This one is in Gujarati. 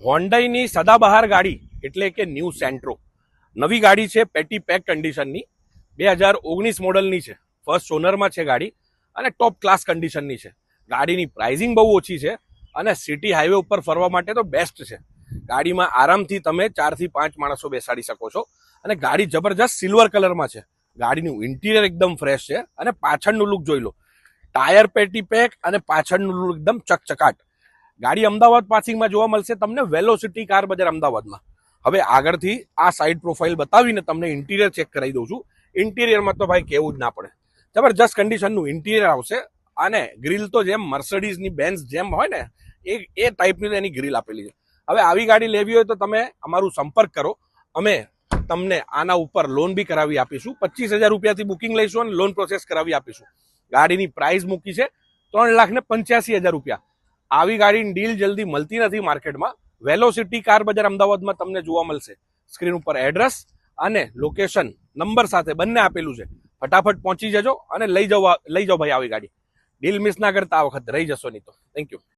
હોન્ડાઈની સદાબહાર ગાડી એટલે કે ન્યૂ સેન્ટ્રો. નવી ગાડી છે, પેટી પેક કન્ડિશનની, 2019 મોડલની છે, ફર્સ્ટ ઓનરમાં છે ગાડી અને ટોપ ક્લાસ કન્ડિશનની છે. ગાડીની પ્રાઇઝિંગ બહુ ઓછી છે અને સિટી હાઈવે ઉપર ફરવા માટે તો બેસ્ટ છે. ગાડીમાં આરામથી તમે 4 થી 5 માણસો બેસાડી શકો છો અને ગાડી જબરજસ્ત સિલ્વર કલરમાં છે. ગાડીનું ઇન્ટિરિયર એકદમ ફ્રેશ છે અને પાછળનું લુક જોઈ લો. ટાયર પેટી પેક અને પાછળનું લુક એકદમ ચકચકાટ. ગાડી અમદાવાદ પાસિંગમાં જોવા મળશે તમને વેલોસિટી કાર બજાર અમદાવાદમાં. હવે આગળથી આ સાઈડ પ્રોફાઇલ બતાવીને તમને ઇન્ટિરિયર ચેક કરાવી દઉં છું. ઇન્ટિરિયરમાં તો ભાઈ કેવું જ ના પડે, જબરજસ્ત કન્ડિશનનું ઇન્ટિરિયર આવશે અને ગ્રીલ તો જેમ મર્સિડીઝની બેન્ઝ જેમ હોય ને એ ટાઈપની એની ગ્રીલ આપેલી છે. હવે આવી ગાડી લેવી હોય તો તમે અમારું સંપર્ક કરો, અમે તમને આના ઉપર લોન બી કરાવી આપીશું. 25,000 રૂપિયાથી બુકિંગ લઈશું અને લોન પ્રોસેસ કરાવી આપીશું. ગાડીની પ્રાઇસ મૂકી છે 3,85,000 રૂપિયા. આવી ગાડીની ડીલ જલ્દી મળતી નથી માર્કેટમાં. વેલોસિટી કાર બજાર અમદાવાદમાં તમને જોવા મળશે. સ્ક્રીન ઉપર એડ્રેસ અને લોકેશન નંબર સાથે બંને આપેલું છે. ફટાફટ પહોંચી જજો અને લઈ જાઓ ભાઈ આવી ગાડી. ડીલ મિસ ના કરતા આ વખત રહી જશો નહીં તો. Thank you.